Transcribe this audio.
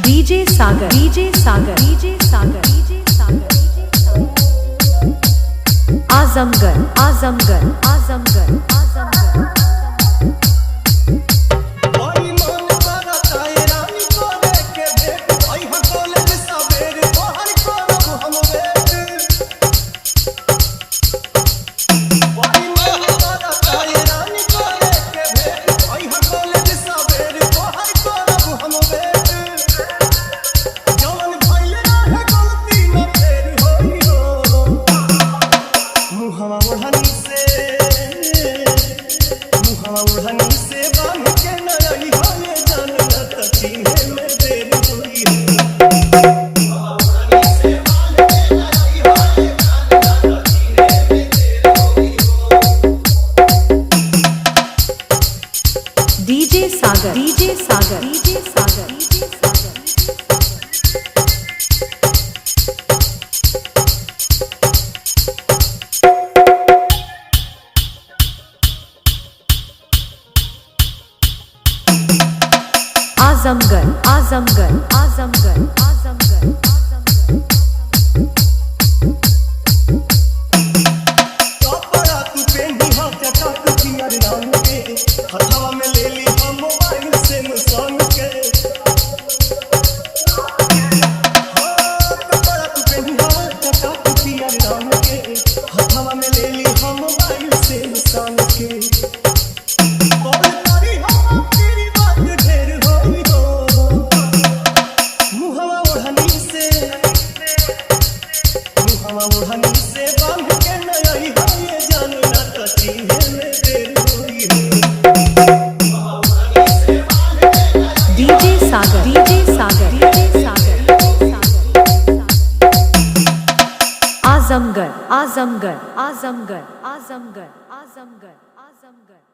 DJ सागर DJ सागर DJ सागर DJ सागर Azamgarh Azamgarh Azamgarh Azamgarh DJ सागर DJ सागर DJ सागर DJ सागर आजमगढ़ आजमगढ़ आजमगढ़ आजमगढ़ हथवा में ले ली हम मोबाइल से मुसान के कपड़ा तू पहनी हां टका तू पिया राम के हथवा में ले ली हम मोबाइल से मुसान के बोल तारी हम तेरी बात ढेर होई हो मुहवा ओढ़नी से बांध के नई हो ये जानना कची है में देर होई हो डीजे सागर डीजे सागर डीजे सागर आजमगढ़ आजमगढ़ आजमगढ़ आजमगढ़ आजमगढ़ आजमगढ़